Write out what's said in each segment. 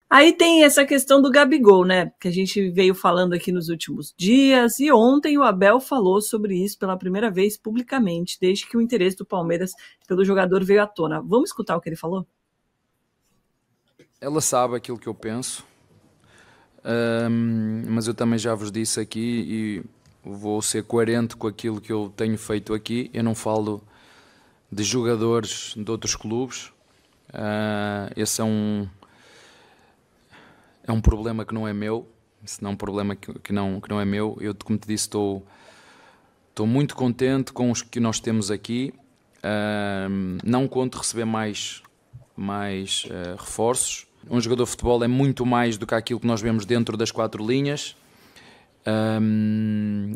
Aí tem essa questão do Gabigol, né? Que a gente veio falando aqui nos últimos dias, e ontem o Abel falou sobre isso pela primeira vez publicamente, desde que o interesse do Palmeiras pelo jogador veio à tona. Vamos escutar o que ele falou? Ela sabe aquilo que eu penso, mas eu também já vos disse aqui e vou ser coerente com aquilo que eu tenho feito aqui. Eu não falo de jogadores de outros clubes. Esse é um problema que não é meu. Esse não é um problema que não é meu. Eu, como te disse, estou muito contente com os que nós temos aqui. Não conto receber mais reforços. Um jogador de futebol é muito mais do que aquilo que nós vemos dentro das quatro linhas.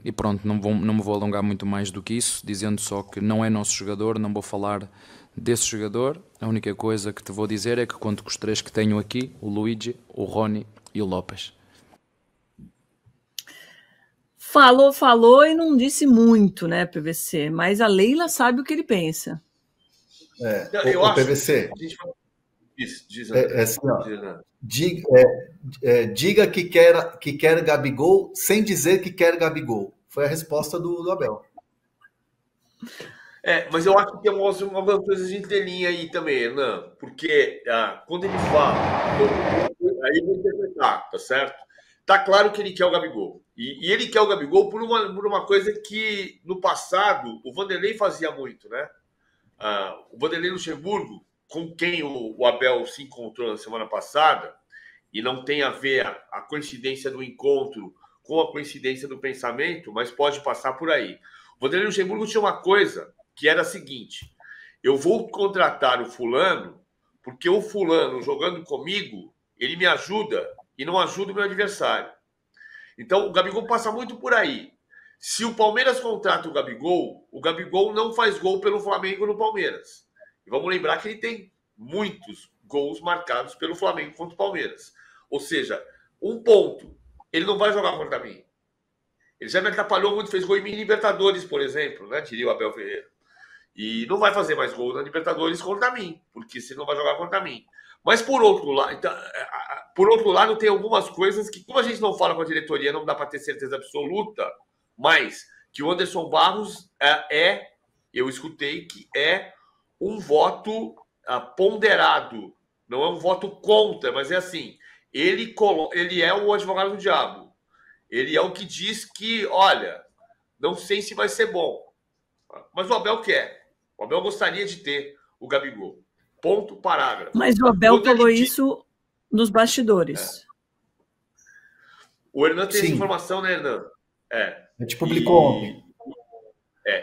E pronto, não me vou alongar muito mais do que isso, dizendo só que não é nosso jogador, não vou falar desse jogador. A única coisa que te vou dizer é que conto com os três que tenho aqui, o Luigi, o Rony e o Lopes. Falou e não disse muito, né, PVC? Mas a Leila sabe o que ele pensa. Eu acho, PVC. Assim, ó, diga que quer Gabigol sem dizer que quer Gabigol. Foi a resposta do Abel. Mas eu acho que tem algumas coisas de entrelinha aí também, Hernan, porque quando ele fala, aí eu vou interpretar, tá certo? Tá claro que ele quer o Gabigol. E ele quer o Gabigol por uma coisa que no passado o Vanderlei fazia muito, né? O Vanderlei Luxemburgo, com quem o Abel se encontrou na semana passada, e não tem a ver a coincidência do encontro com a coincidência do pensamento, mas pode passar por aí. O Vanderlei Luxemburgo tinha uma coisa que era a seguinte: eu vou contratar o fulano porque o fulano jogando comigo, ele me ajuda e não ajuda o meu adversário. Então o Gabigol passa muito por aí. Se o Palmeiras contrata o Gabigol não faz gol pelo Flamengo no Palmeiras. E vamos lembrar que ele tem muitos gols marcados pelo Flamengo contra o Palmeiras. Ou seja, um ponto, ele não vai jogar contra mim. Ele já me atrapalhou muito, fez gol em Libertadores, por exemplo, né? Diria o Abel Ferreira. E não vai fazer mais gol na Libertadores contra mim, porque você não vai jogar contra mim. Mas por outro lado, tem algumas coisas que, como a gente não fala com a diretoria, não dá para ter certeza absoluta, mas que o Anderson Barros eu escutei que é um voto ponderado, não é um voto contra, mas é assim, ele é o advogado do diabo, ele é o que diz que, olha, não sei se vai ser bom, mas o Abel quer, o Abel gostaria de ter o Gabigol, ponto, parágrafo. Mas o Abel falou isso nos bastidores. O Hernan tem essa informação, né, Hernan? A gente publicou ontem.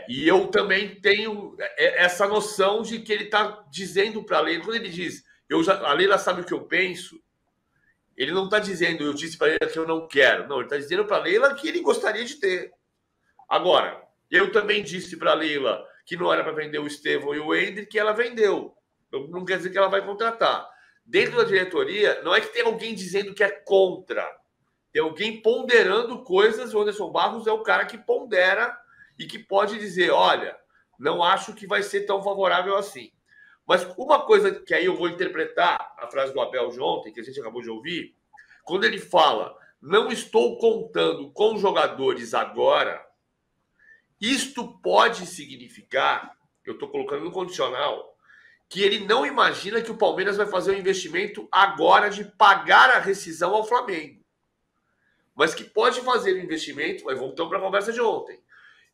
E eu também tenho essa noção de que ele está dizendo para a Leila, quando ele diz, a Leila sabe o que eu penso, ele não está dizendo, eu disse para a Leila que eu não quero. Não, ele está dizendo para a Leila que ele gostaria de ter. Agora, eu também disse para a Leila que não era para vender o Estevão e o Hendrick, que ela vendeu. Não quer dizer que ela vai contratar. Dentro da diretoria, não é que tem alguém dizendo que é contra. Tem alguém ponderando coisas. O Anderson Barros é o cara que pondera e que pode dizer, olha, não acho que vai ser tão favorável assim. Mas uma coisa que aí eu vou interpretar a frase do Abel de ontem, que a gente acabou de ouvir, quando ele fala, não estou contando com jogadores agora, isto pode significar, eu estou colocando no condicional, que ele não imagina que o Palmeiras vai fazer um investimento agora de pagar a rescisão ao Flamengo. Mas que pode fazer o investimento, mas voltamos para a conversa de ontem.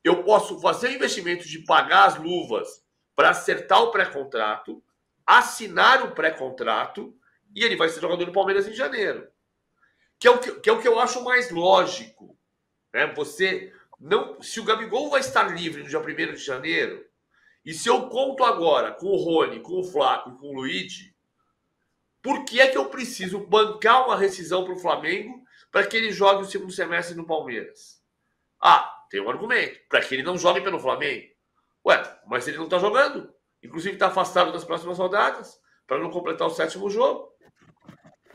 Eu posso fazer o investimento de pagar as luvas para acertar o pré-contrato, assinar o pré-contrato, e ele vai ser jogador do Palmeiras em janeiro. Que é o que eu acho mais lógico. Né? Se o Gabigol vai estar livre no dia 1º de janeiro, e se eu conto agora com o Rony, com o Flaco e com o Luigi, por que é que eu preciso bancar uma rescisão para o Flamengo para que ele jogue o segundo semestre no Palmeiras? Tem um argumento. Para que ele não jogue pelo Flamengo. Mas ele não está jogando. Inclusive está afastado das próximas rodadas para não completar o 7º jogo.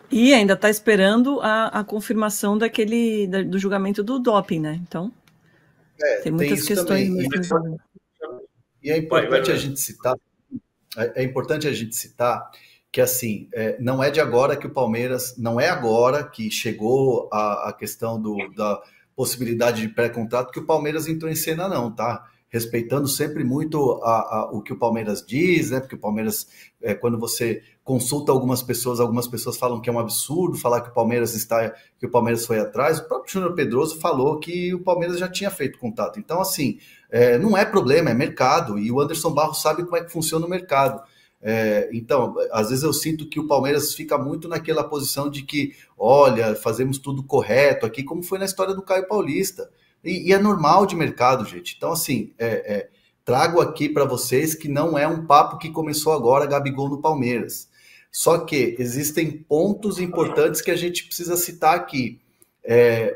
E ainda está esperando a confirmação do julgamento do doping, né? Então, tem muitas questões. E é importante a gente citar que assim, não é de agora que o Palmeiras, não é agora que chegou a questão da possibilidade de pré-contrato que o Palmeiras entrou em cena, não, tá? Respeitando sempre muito o que o Palmeiras diz, né? Porque o Palmeiras, quando você consulta algumas pessoas falam que é um absurdo falar que o Palmeiras foi atrás. O próprio Júnior Pedroso falou que o Palmeiras já tinha feito contato. Então, assim, não é problema, é mercado, e o Anderson Barros sabe como é que funciona o mercado. Então, às vezes eu sinto que o Palmeiras fica muito naquela posição de que, olha, fazemos tudo correto aqui, como foi na história do Caio Paulista. E é normal de mercado, gente. Então, assim, trago aqui para vocês que não é um papo que começou agora, Gabigol no Palmeiras. Só que existem pontos importantes que a gente precisa citar aqui.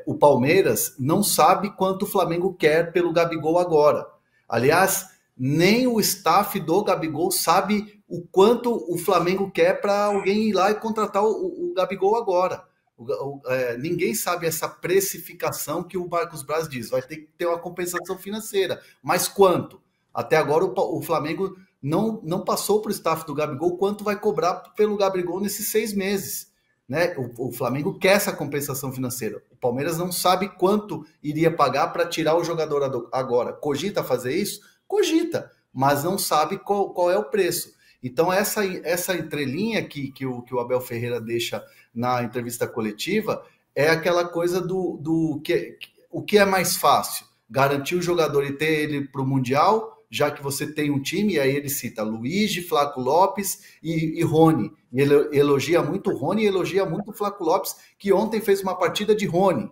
O Palmeiras não sabe quanto o Flamengo quer pelo Gabigol agora. Aliás, nem o staff do Gabigol sabe o quanto o Flamengo quer para alguém ir lá e contratar o Gabigol agora. Ninguém sabe essa precificação que o Marcos Braz diz. Vai ter que ter uma compensação financeira. Mas quanto? Até agora o Flamengo não passou para o staff do Gabigol quanto vai cobrar pelo Gabigol nesses 6 meses. Né? O Flamengo quer essa compensação financeira. O Palmeiras não sabe quanto iria pagar para tirar o jogador agora. Cogita fazer isso? Cogita, mas não sabe qual é o preço. Então, essa entrelinha que o Abel Ferreira deixa na entrevista coletiva é aquela coisa o que é mais fácil? Garantir o jogador e ter ele para o Mundial, já que você tem um time, e aí ele cita Luigi, Flaco Lopes e Rony. E ele elogia muito o Rony e elogia muito o Flaco Lopes, que ontem fez uma partida de Rony,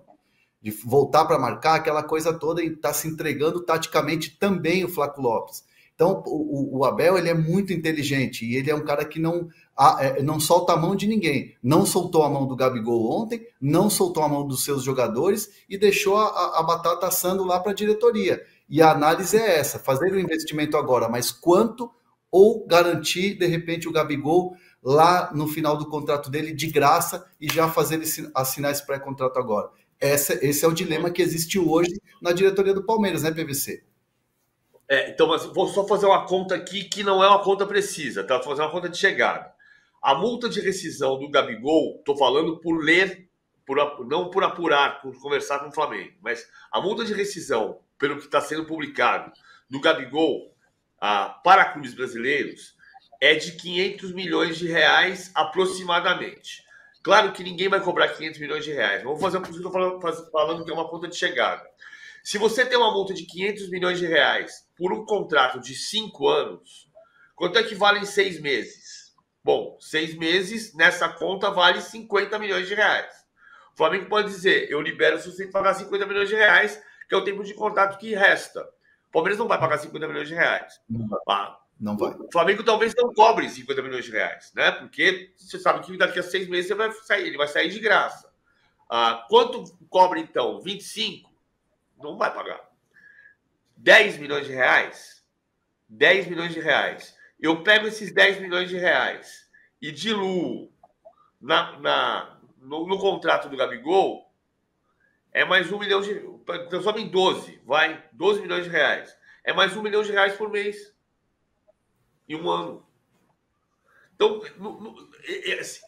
de voltar para marcar, aquela coisa toda, e está se entregando taticamente também o Flaco Lopes. Então, o Abel, ele é muito inteligente, e ele é um cara que não solta a mão de ninguém. Não soltou a mão do Gabigol ontem, não soltou a mão dos seus jogadores, e deixou a batata assando lá para a diretoria. E a análise é essa, fazer o investimento agora, mas quanto, ou garantir, de repente, o Gabigol lá no final do contrato dele, de graça, e já fazer ele assinar esse pré-contrato agora. Esse é o dilema que existe hoje na diretoria do Palmeiras, né, PVC? Então, mas vou só fazer uma conta aqui que não é uma conta precisa, tá? Vou fazer uma conta de chegada. A multa de rescisão do Gabigol, estou falando por ler, não por apurar, por conversar com o Flamengo, mas a multa de rescisão, pelo que está sendo publicado, do Gabigol para clubes brasileiros, é de 500 milhões de reais aproximadamente. Claro que ninguém vai cobrar 500 milhões de reais. Vamos fazer o que eu estou falando, que é uma conta de chegada. Se você tem uma multa de 500 milhões de reais por um contrato de 5 anos, quanto é que valem 6 meses? Bom, 6 meses, nessa conta, vale 50 milhões de reais. O Flamengo pode dizer, eu libero se você pagar 50 milhões de reais, que é o tempo de contrato que resta. O Palmeiras não vai pagar 50 milhões de reais. Não vai. O Flamengo talvez não cobre 50 milhões de reais, né? Porque você sabe que daqui a 6 meses ele vai sair de graça. Quanto cobra, então? 25? Não vai pagar. 10 milhões de reais? 10 milhões de reais. Eu pego esses 10 milhões de reais e diluo no contrato do Gabigol, é mais 1 milhão de... Transforma em 12, vai. 12 milhões de reais. É mais 1 milhão de reais por mês. Em um ano. Então, assim,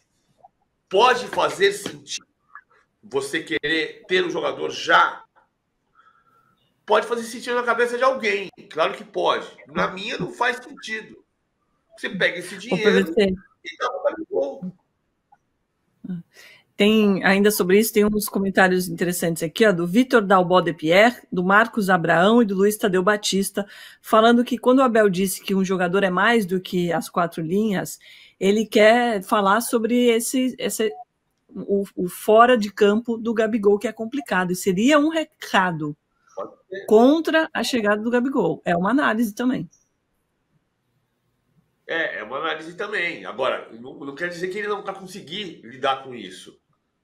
pode fazer sentido você querer ter um jogador já? Pode fazer sentido na cabeça de alguém. Claro que pode. Na minha não faz sentido. Você pega esse dinheiro e dá para o gol. Tem, ainda sobre isso, tem uns comentários interessantes aqui, do Vitor Dalbó de Pierre, do Marcos Abraão e do Luiz Tadeu Batista, falando que quando o Abel disse que um jogador é mais do que as 4 linhas, ele quer falar sobre o fora de campo do Gabigol, que é complicado, e seria um recado contra a chegada do Gabigol. É uma análise também. É uma análise também. Agora, não quer dizer que ele não vai conseguir lidar com isso.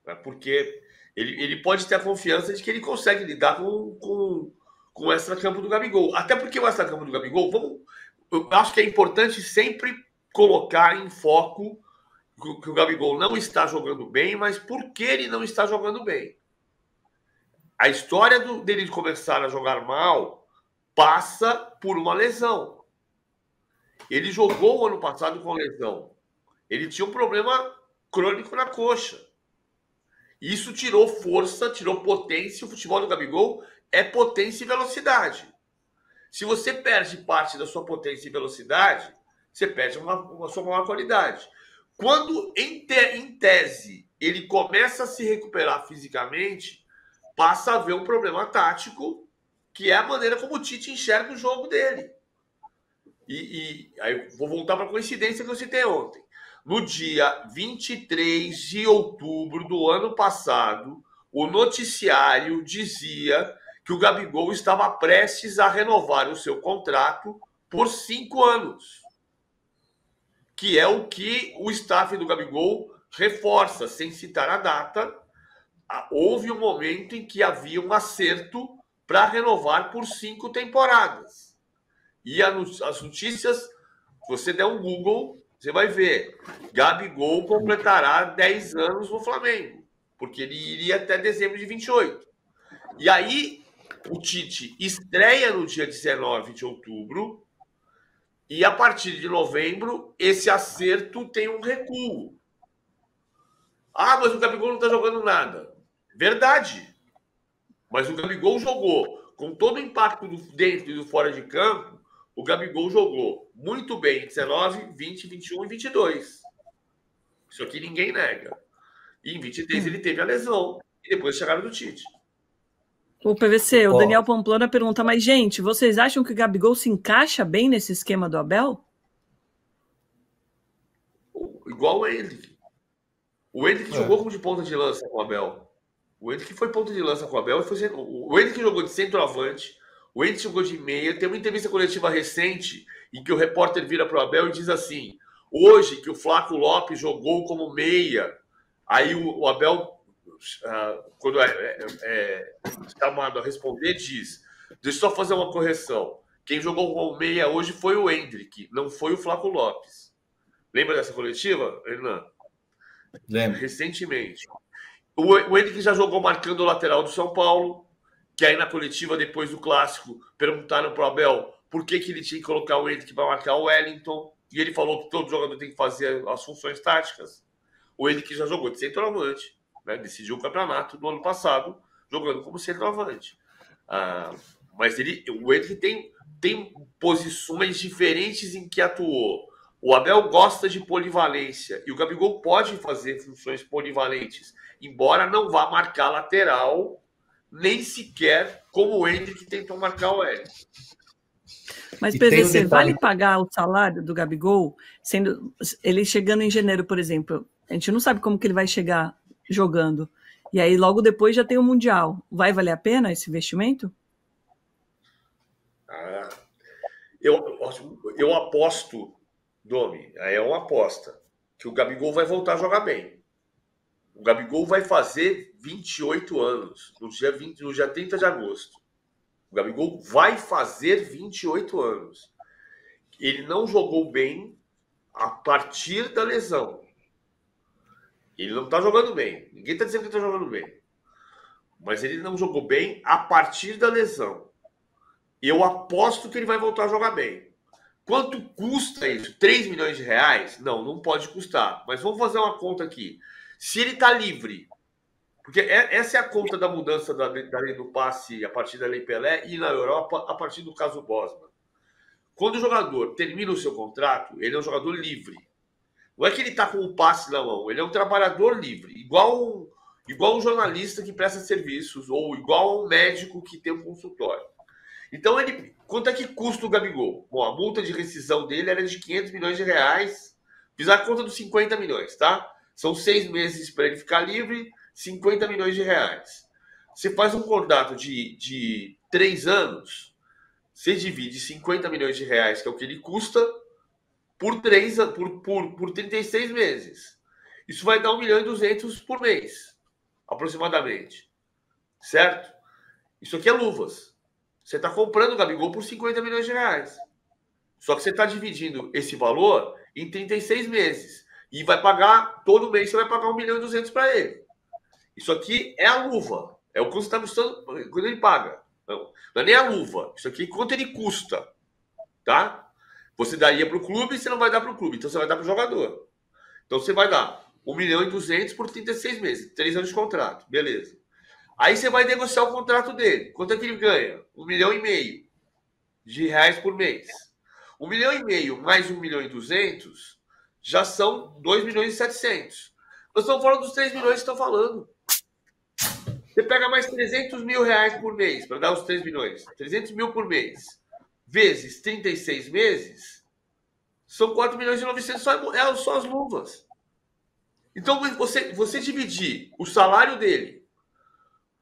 Né? Porque ele pode ter a confiança de que ele consegue lidar com o extra-campo do Gabigol. Até porque o extra-campo do Gabigol, eu acho que é importante sempre colocar em foco que o Gabigol não está jogando bem, mas por que ele não está jogando bem. A história dele começar a jogar mal passa por uma lesão. Ele jogou o ano passado com lesão. Ele tinha um problema crônico na coxa. Isso tirou força, tirou potência. O futebol do Gabigol é potência e velocidade. Se você perde parte da sua potência e velocidade, você perde uma sua maior qualidade. Quando, em tese, ele começa a se recuperar fisicamente, passa a haver um problema tático, que é a maneira como o Tite enxerga o jogo dele. E aí vou voltar para a coincidência que eu citei ontem. No dia 23 de outubro do ano passado, o noticiário dizia que o Gabigol estava prestes a renovar o seu contrato por 5 anos. Que é o que o staff do Gabigol reforça, sem citar a data. Houve um momento em que havia um acerto para renovar por 5 temporadas. E as notícias, se você der um Google, você vai ver. Gabigol completará 10 anos no Flamengo, porque ele iria até dezembro de 28. E aí, o Tite estreia no dia 19 de outubro, e a partir de novembro, esse acerto tem um recuo. Ah, mas o Gabigol não está jogando nada. Verdade. Mas o Gabigol jogou. Com todo o impacto do dentro e do fora de campo, o Gabigol jogou muito bem em 19, 20, 21 e 22. Isso aqui ninguém nega. E em 23 ele teve a lesão. E depois chegaram do Tite. O PVC, o Daniel Pamplona pergunta, mas gente, vocês acham que o Gabigol se encaixa bem nesse esquema do Abel? Igual o Endrick. O Endrick jogou como de ponta de lança com o Abel. O Endrick foi ponta de lança com o Abel. O Endrick jogou de centroavante. O Endrick jogou de meia. Tem uma entrevista coletiva recente em que o repórter vira para o Abel e diz assim, hoje que o Flaco Lopes jogou como meia, aí o Abel, quando é chamado a responder, diz, deixa eu só fazer uma correção. Quem jogou como meia hoje foi o Endrick, não foi o Flaco Lopes. Lembra dessa coletiva, Hernan? Lembro. Recentemente. O Endrick já jogou marcando o lateral do São Paulo, que aí na coletiva, depois do Clássico, perguntaram para o Abel por que ele tinha que colocar o Endrick para marcar o Wellington, e ele falou que todo jogador tem que fazer as funções táticas. O Endrick já jogou de centroavante, né? Decidiu o campeonato do ano passado, jogando como centroavante. Mas o Endrick tem posições diferentes em que atuou. O Abel gosta de polivalência e o Gabigol pode fazer funções polivalentes, embora não vá marcar lateral, nem sequer como o Endrick tentou marcar o Wellington. Mas, PVC, vale pagar o salário do Gabigol, sendo ele chegando em janeiro, por exemplo? A gente não sabe como que ele vai chegar jogando. E aí, logo depois, já tem o Mundial. Vai valer a pena esse investimento? Eu aposto, Domi, é uma aposta, que o Gabigol vai voltar a jogar bem. O Gabigol vai fazer 28 anos, no dia 30 de agosto. O Gabigol vai fazer 28 anos. Ele não jogou bem a partir da lesão. Ele não está jogando bem. Ninguém está dizendo que está jogando bem. Mas ele não jogou bem a partir da lesão. Eu aposto que ele vai voltar a jogar bem. Quanto custa isso? 3 milhões de reais? Não pode custar. Mas vamos fazer uma conta aqui. Se ele está livre, porque essa é a conta da mudança da lei do passe a partir da Lei Pelé e na Europa a partir do caso Bosman. Quando o jogador termina o seu contrato, ele é um jogador livre. Não é que ele está com o passe na mão, ele é um trabalhador livre, igual um jornalista que presta serviços ou igual um médico que tem um consultório. Então, quanto é que custa o Gabigol? Bom, a multa de rescisão dele era de 500 milhões de reais. Fiz a conta dos 50 milhões, tá? São 6 meses para ele ficar livre, 50 milhões de reais. Você faz um contrato de 3 anos, você divide 50 milhões de reais, que é o que ele custa, por 36 meses. Isso vai dar 1 milhão e 200 por mês, aproximadamente. Certo? Isso aqui é luvas. Você está comprando o Gabigol por 50 milhões de reais. Só que você está dividindo esse valor em 36 meses. E vai pagar, todo mês você vai pagar 1 milhão e 200 para ele. Isso aqui é a luva. É o que você está custando quando ele paga. Não é nem a luva. Isso aqui, quanto ele custa. Tá? Você daria para o clube e você não vai dar para o clube. Então você vai dar para o jogador. Então você vai dar 1.200.000 por 36 meses, 3 anos de contrato, beleza. Aí você vai negociar o contrato dele. Quanto é que ele ganha? 1,5 milhão de reais por mês. 1,5 milhão mais 1.200.000 já são 2.700.000. Nós estamos falando dos 3 milhões que estão falando. Você pega mais 300 mil reais por mês para dar os 3 milhões. 300 mil por mês. Vezes 36 meses, são 4.900.000 só as luvas. Então, você dividir o salário dele,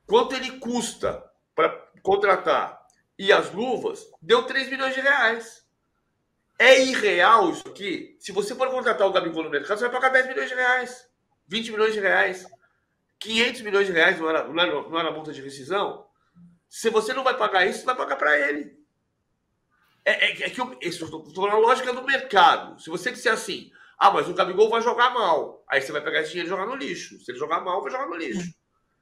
quanto ele custa para contratar, e as luvas, deu 3 milhões de reais. É irreal isso aqui? Se você for contratar o Gabigol no mercado, você vai pagar 10 milhões de reais, 20 milhões de reais, 500 milhões de reais, não era multa de rescisão? Se você não vai pagar isso, você vai pagar para ele. Estou falando a lógica do mercado. Se você disser assim, mas o Gabigol vai jogar mal, aí você vai pegar esse dinheiro e jogar no lixo. Se ele jogar mal, vai jogar no lixo.